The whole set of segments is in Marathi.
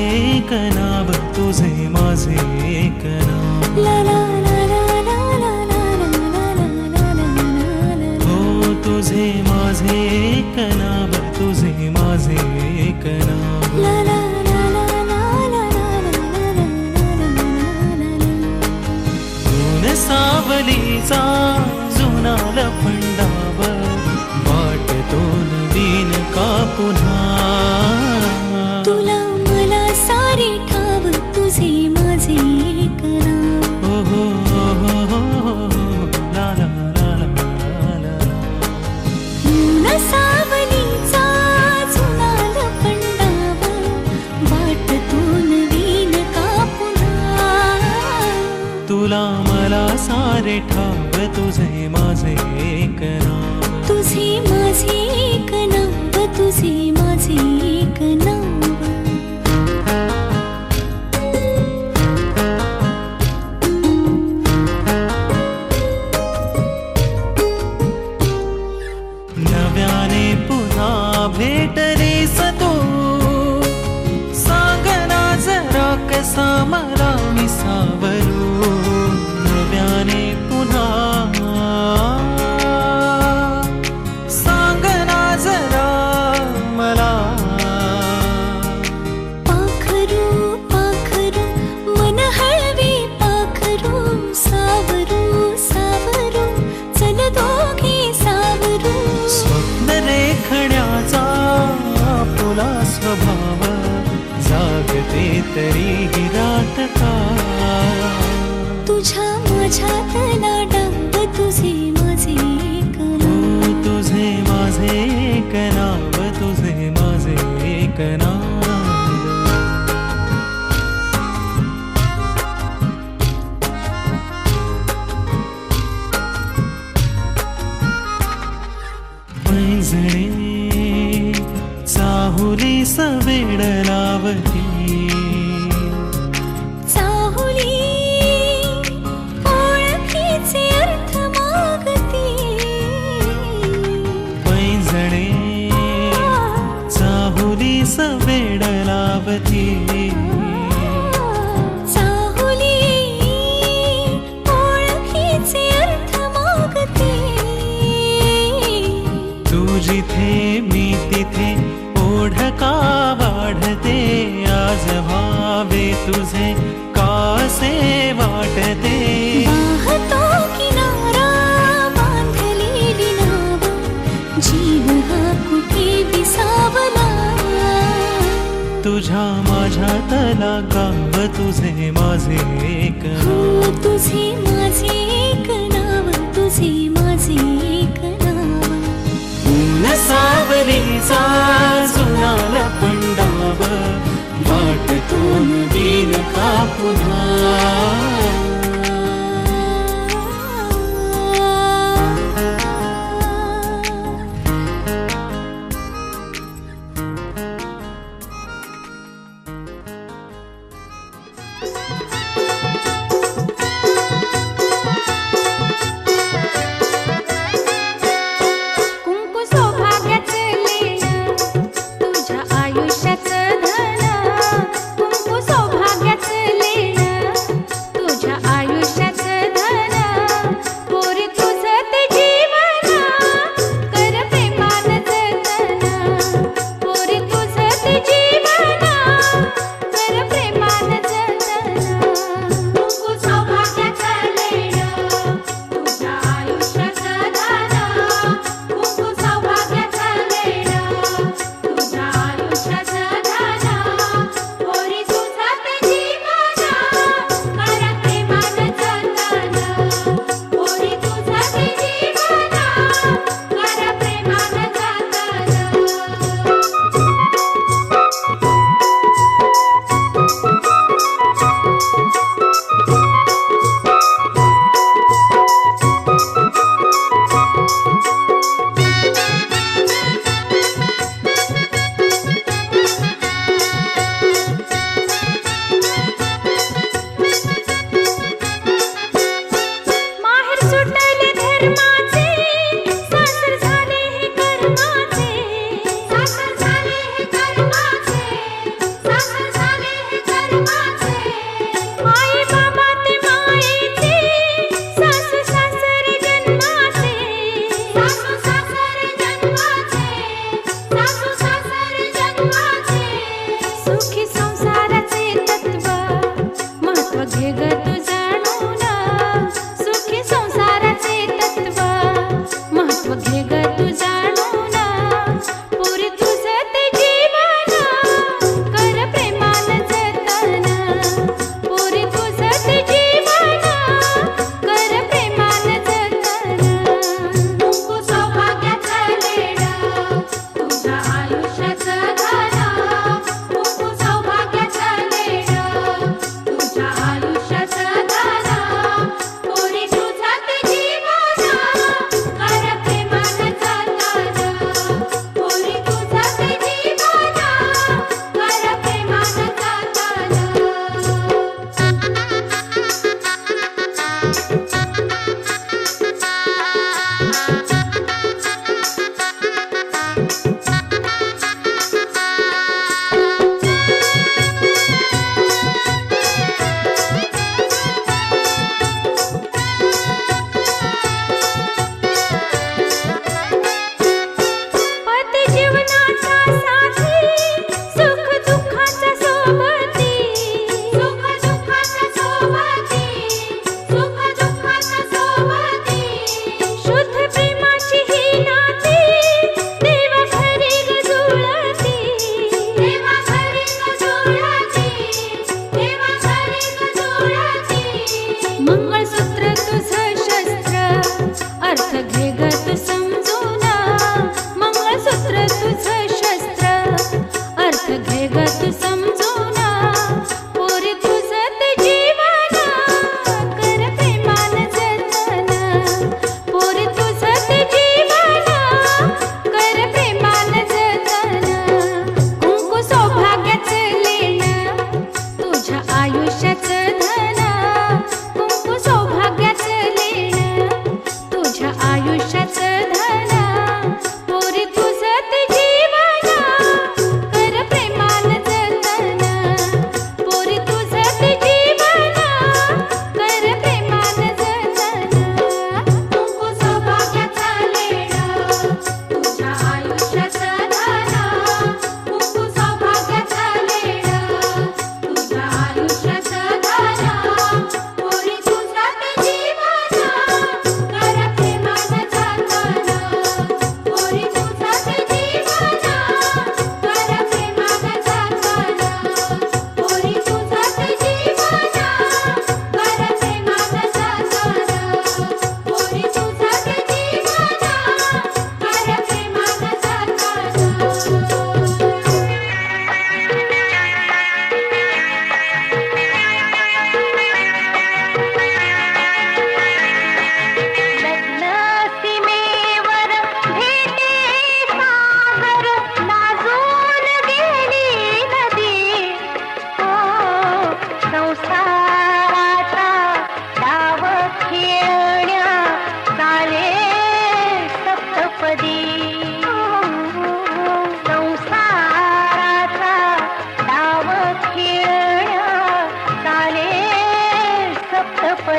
एक नाव तुझे माझे एक नाव ला ला ला ला ला ला ला ला ला हो तुझे माझे एक नाव तुझे माझे एक नाव ला ला ला ला ला ला ऊन सावलीचा जुना लफंडावर वाटतो नवीन का पुन्हा तुला मला सारे ठाव तुझे माझे एक नाव हो हो हो हो ला ला ला ला ला ऊन सावलीचा जुना लपंडावर वाटतो नवीन का पुन्हा तुला मला सारे ठाव तुझे माझे एक नाव तुझे माझे एक नाव तुझे माझे एक नाव नव्याने पुन्हा भेटलीस तू सांग ना जरा कसा मला मी सावरू नव्याने पुन्हा सांग ना जरा मला पाखरू पाखरू मन हळवे पाखरू सावरू सावरू चल दोघे सावरू स्वप्न रेखण्याचा आपुला स्वभाव जागते तरी गिरात का तुझ्या माझ्यातला डाव तुझे माझे एक नाव हो तुझे माझे एक नाव तुझे माझे एक नाव पैंजणे चाहुली सवेड लावती चाहुली ओळखीचे अर्थ मागती पैंजणे चाहुली सवेड लावती चाहुली ओळखीचे अर्थ मागती तू जिथे मी तिथे ओढ का वाढते आज भावे तुझे कासे वाटते वाहतो किनारा बांधलेली नाव जीव हा कुठे विसावला तुझ्या माझ्यातला गाव तुझे माझे एक हो तुझे माझे एक नाव तुझे माझे एक नाव ऊन सावलीचा जुना लपंडाव वाटतो नवीन का पुन्हा कुंकू सौभाग्याचं लेणं तुझ्या आयुष्याचं धन कुंकू सौभाग्याचं लेणं तुझ्या आयुष्याचं धन पोरी तुझं ते जीवन कर प्रेमानं जतन पोरी तुझं ते जीवन कर प्रेमानं जतन कुंकू सौभाग्याचं लेणं तुझ्या आयुष्याचं धन कुंकू सौभाग्याचं लेणं तुझ्या आयुष्याचं धन पोरी तुझं ते जीवन कर प्रेमानं जतन पोरी तुझं ते जीवन कर प्रेमानं जतन माहेर सुटले धर्माचे सासर झाले हे कर्माचे सासर झाले हे कर्माचे सासर झाले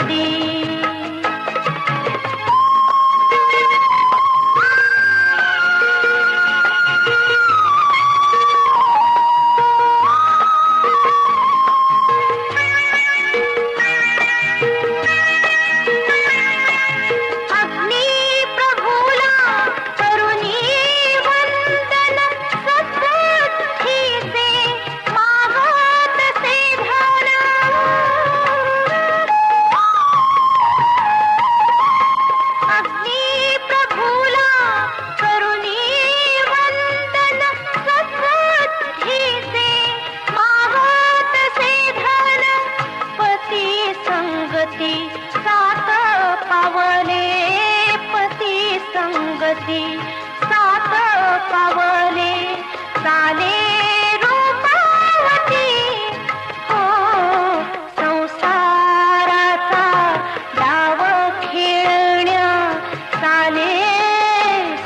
सप्तपदी. सात पावले पती संगती, सात पावले चाले रूपावती. हो संसाराचा डाव खेळण्या चाले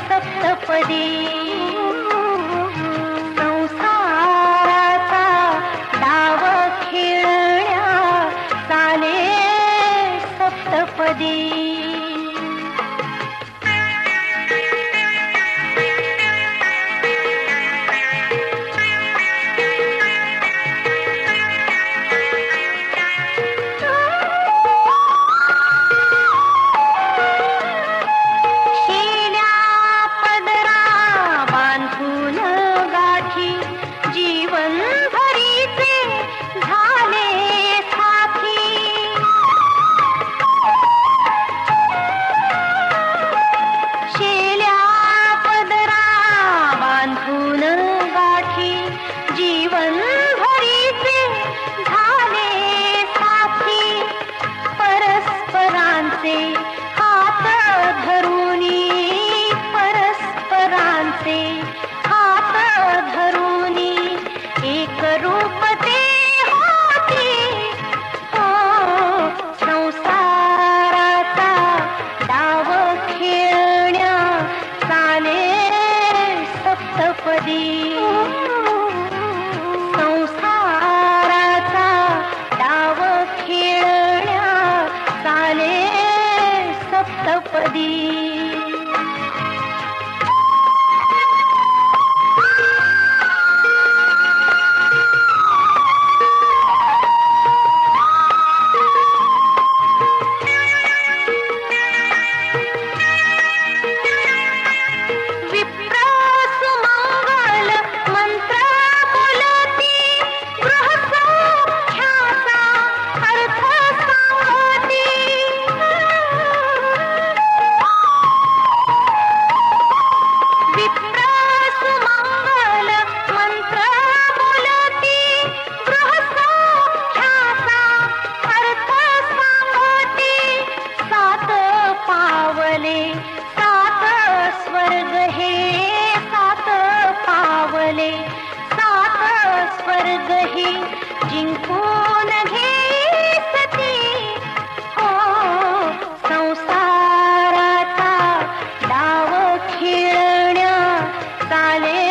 सप्तपदी. संसाराचा डाव खेळण्या चाले सप्तपदी. शेल्या पदरा बांधून गाठी जीवन भरीचे झाले साथी. शेल्या पदरा बांधून गाठी जीवन भरीचे झाले साथी. परस्परांचे हात धरूनी, परस्परांचे हात धरूनी एक रूप ते होती. हो संसाराचा डाव खेळण्या चाले सप्तपदी. संसाराचा डाव खेळण्या चाले सप्तपदी. विप्र सुमंगल मंत्र बोलती, गृहसौख्याचा अर्थ सांगती. विप्र सुमंगल मंत्र बोलती, गृहसौख्याचा अर्थ सांगती. सात पावले सात स्वर्ग हे, सात पावले सात स्वर्ग हे जिंकून घेसती. हो संसाराचा डाव खेळण्या चाले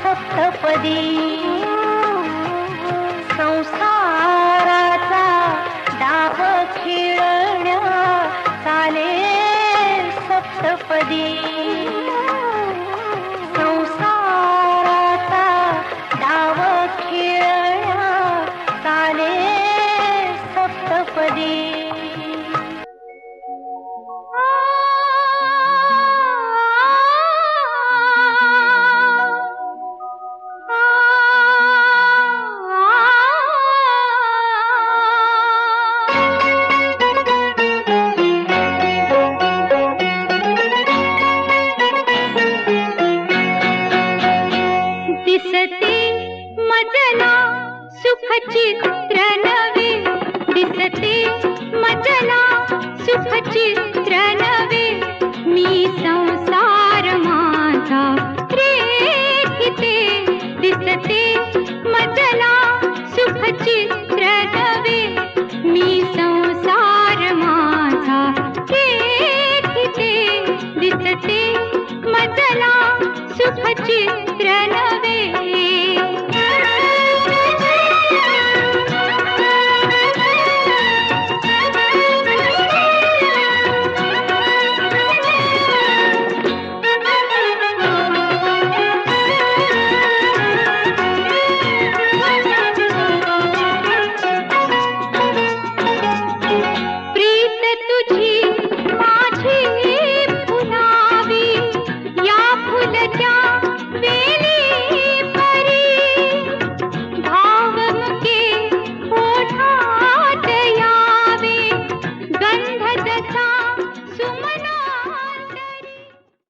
सप्तपदी. संसाराचा डाव खेळण्या चाले सप्तपदी. संसाराचा डाव खेळण्या चाले सप्तपदी. दिसते मजना सुखचित्र नवे, दिसते मजना सुखचित्र